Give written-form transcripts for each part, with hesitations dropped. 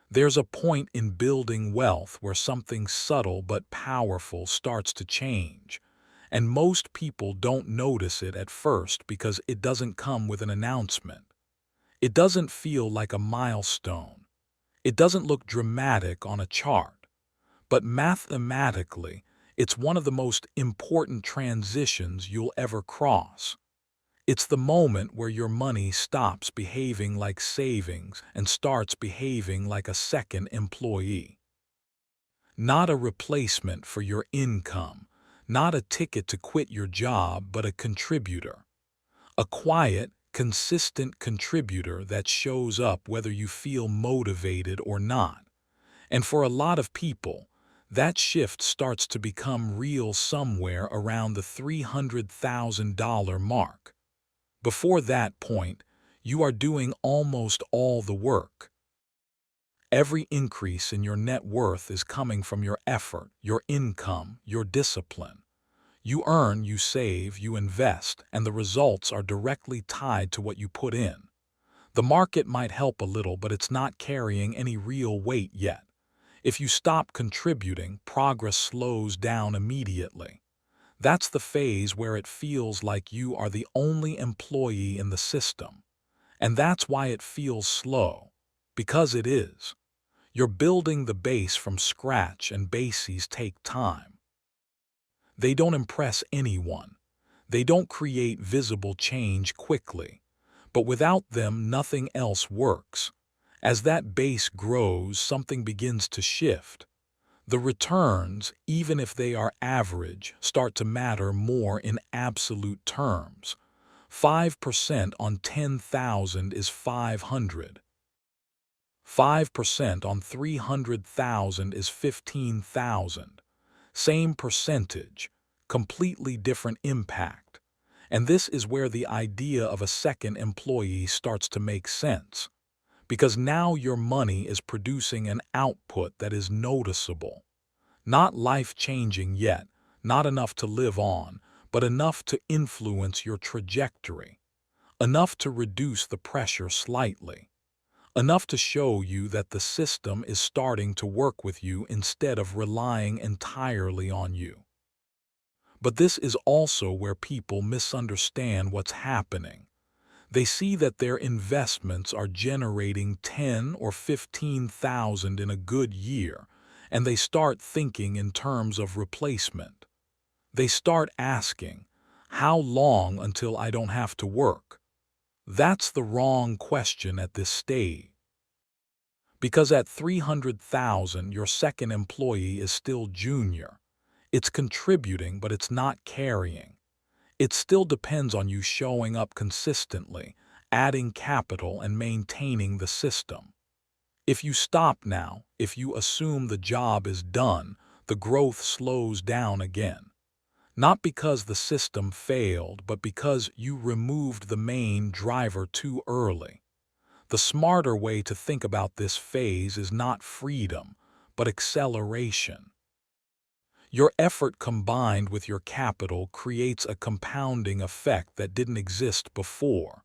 There's a point in building wealth where something subtle but powerful starts to change, and most people don't notice it at first because it doesn't come with an announcement. It doesn't feel like a milestone. It doesn't look dramatic on a chart, but mathematically, it's one of the most important transitions you'll ever cross. It's the moment where your money stops behaving like savings and starts behaving like a second employee. Not a replacement for your income, not a ticket to quit your job, but a contributor. A quiet, consistent contributor that shows up whether you feel motivated or not. And for a lot of people, that shift starts to become real somewhere around the $300,000 mark. Before that point, you are doing almost all the work. Every increase in your net worth is coming from your effort, your income, your discipline. You earn, you save, you invest, and the results are directly tied to what you put in. The market might help a little, but it's not carrying any real weight yet. If you stop contributing, progress slows down immediately. That's the phase where it feels like you are the only employee in the system. And that's why it feels slow. Because it is. You're building the base from scratch, and bases take time. They don't impress anyone. They don't create visible change quickly. But without them, nothing else works. As that base grows, something begins to shift. The returns, even if they are average, start to matter more in absolute terms. 5% on 10,000 is 500. 5% on 300,000 is 15,000. Same percentage, completely different impact. And this is where the idea of a second employee starts to make sense. Because now your money is producing an output that is noticeable. Not life-changing yet, not enough to live on, but enough to influence your trajectory. Enough to reduce the pressure slightly. Enough to show you that the system is starting to work with you instead of relying entirely on you. But this is also where people misunderstand what's happening. They see that their investments are generating 10 or 15,000 in a good year, and they start thinking in terms of replacement. They start asking, how long until I don't have to work? That's the wrong question at this stage. Because at 300,000, your second employee is still junior. It's contributing, but it's not carrying. It still depends on you showing up consistently, adding capital, and maintaining the system. If you stop now, if you assume the job is done, the growth slows down again. Not because the system failed, but because you removed the main driver too early. The smarter way to think about this phase is not freedom, but acceleration. Your effort combined with your capital creates a compounding effect that didn't exist before.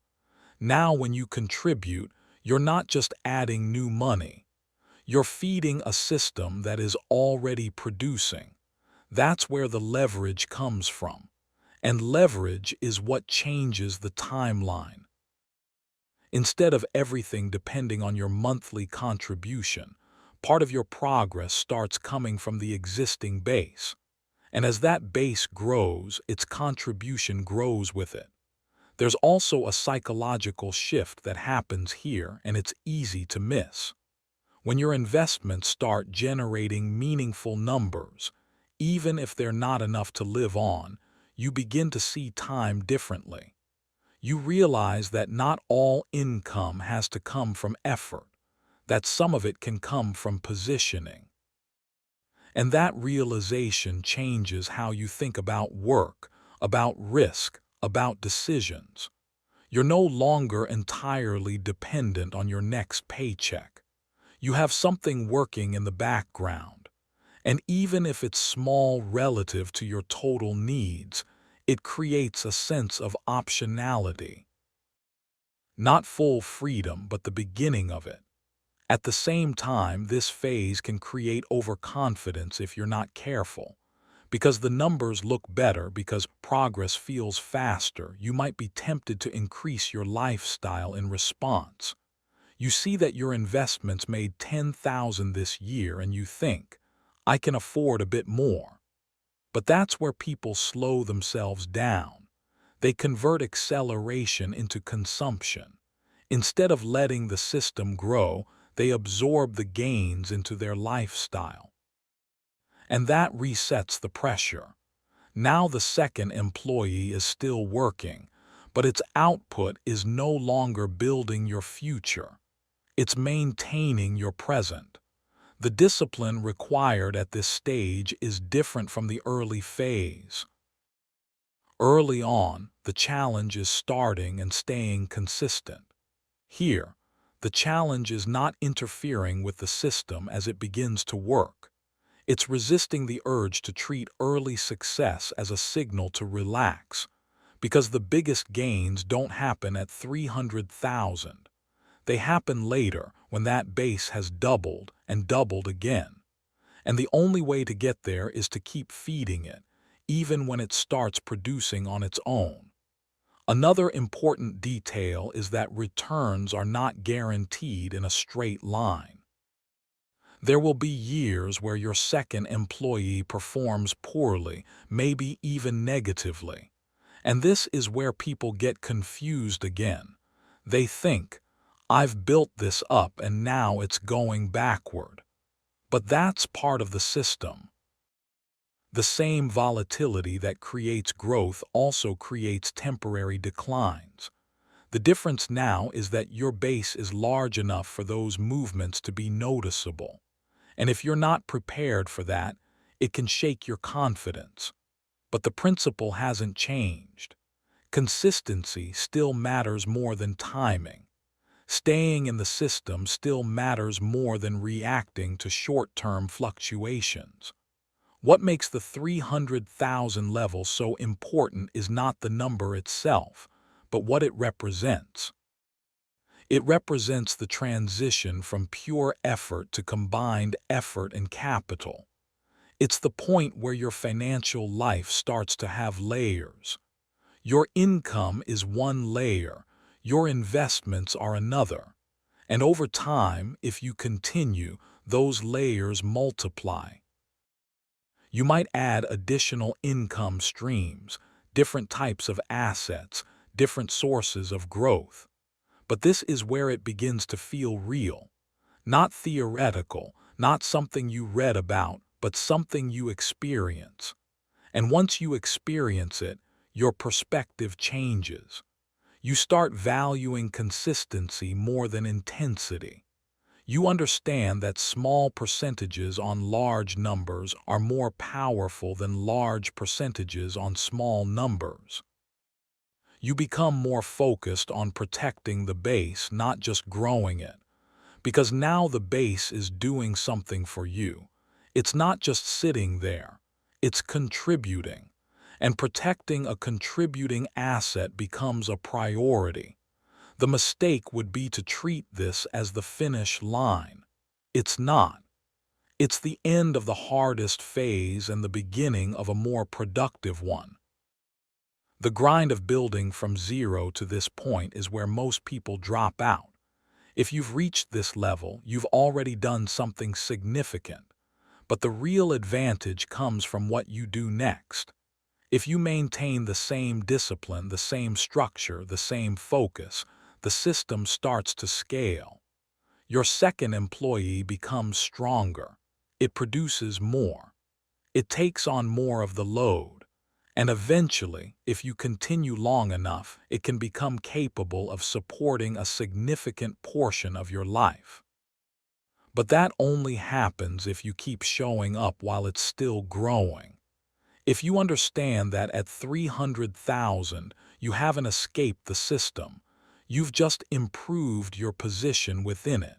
Now when you contribute, you're not just adding new money. You're feeding a system that is already producing. That's where the leverage comes from. And leverage is what changes the timeline. Instead of everything depending on your monthly contribution, part of your progress starts coming from the existing base. And as that base grows, its contribution grows with it. There's also a psychological shift that happens here, and it's easy to miss. When your investments start generating meaningful numbers, even if they're not enough to live on, you begin to see time differently. You realize that not all income has to come from effort, that some of it can come from positioning. And that realization changes how you think about work, about risk, about decisions. You're no longer entirely dependent on your next paycheck. You have something working in the background. And even if it's small relative to your total needs, it creates a sense of optionality. Not full freedom, but the beginning of it. At the same time, this phase can create overconfidence if you're not careful. Because the numbers look better, because progress feels faster, you might be tempted to increase your lifestyle in response. You see that your investments made 10,000 this year and you think, I can afford a bit more. But that's where people slow themselves down. They convert acceleration into consumption. Instead of letting the system grow, they absorb the gains into their lifestyle. And that resets the pressure. Now the second employee is still working, but its output is no longer building your future. It's maintaining your present. The discipline required at this stage is different from the early phase. Early on, the challenge is starting and staying consistent. Here, the challenge is not interfering with the system as it begins to work. It's resisting the urge to treat early success as a signal to relax, because the biggest gains don't happen at 300,000. They happen later when that base has doubled and doubled again. And the only way to get there is to keep feeding it, even when it starts producing on its own. Another important detail is that returns are not guaranteed in a straight line. There will be years where your second employee performs poorly, maybe even negatively. And this is where people get confused again. They think, I've built this up and now it's going backward. But that's part of the system. The same volatility that creates growth also creates temporary declines. The difference now is that your base is large enough for those movements to be noticeable. And if you're not prepared for that, it can shake your confidence. But the principle hasn't changed. Consistency still matters more than timing. Staying in the system still matters more than reacting to short-term fluctuations. What makes the 300,000 level so important is not the number itself, but what it represents. It represents the transition from pure effort to combined effort and capital. It's the point where your financial life starts to have layers. Your income is one layer, your investments are another. And over time, if you continue, those layers multiply. You might add additional income streams, different types of assets, different sources of growth. But this is where it begins to feel real. Not theoretical, not something you read about, but something you experience. And once you experience it, your perspective changes. You start valuing consistency more than intensity. You understand that small percentages on large numbers are more powerful than large percentages on small numbers. You become more focused on protecting the base, not just growing it. Because now the base is doing something for you. It's not just sitting there. It's contributing. And protecting a contributing asset becomes a priority. The mistake would be to treat this as the finish line. It's not. It's the end of the hardest phase and the beginning of a more productive one. The grind of building from zero to this point is where most people drop out. If you've reached this level, you've already done something significant. But the real advantage comes from what you do next. If you maintain the same discipline, the same structure, the same focus, the system starts to scale. Your second employee becomes stronger. It produces more. It takes on more of the load. And eventually, if you continue long enough, it can become capable of supporting a significant portion of your life. But that only happens if you keep showing up while it's still growing. If you understand that at 300,000, you haven't escaped the system, you've just improved your position within it.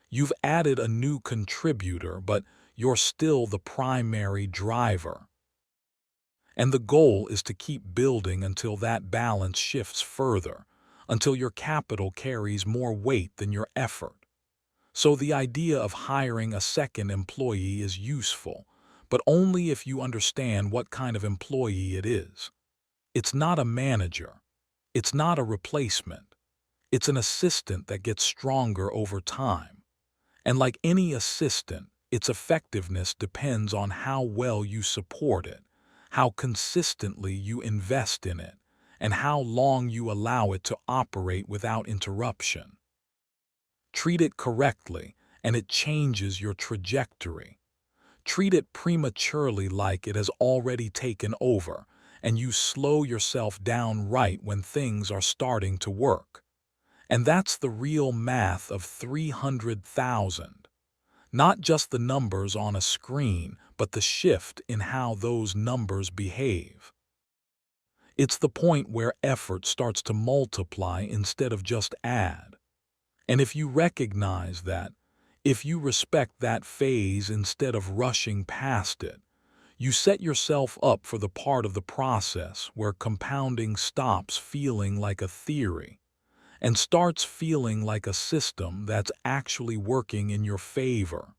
You've added a new contributor, but you're still the primary driver. And the goal is to keep building until that balance shifts further, until your capital carries more weight than your effort. So the idea of hiring a second employee is useful, but only if you understand what kind of employee it is. It's not a manager. It's not a replacement. It's an assistant that gets stronger over time. And like any assistant, its effectiveness depends on how well you support it, how consistently you invest in it, and how long you allow it to operate without interruption. Treat it correctly, and it changes your trajectory. Treat it prematurely like it has already taken over, and you slow yourself down right when things are starting to work. And that's the real math of 300,000. Not just the numbers on a screen, but the shift in how those numbers behave. It's the point where effort starts to multiply instead of just add. And if you recognize that, if you respect that phase instead of rushing past it, you set yourself up for the part of the process where compounding stops feeling like a theory and starts feeling like a system that's actually working in your favor.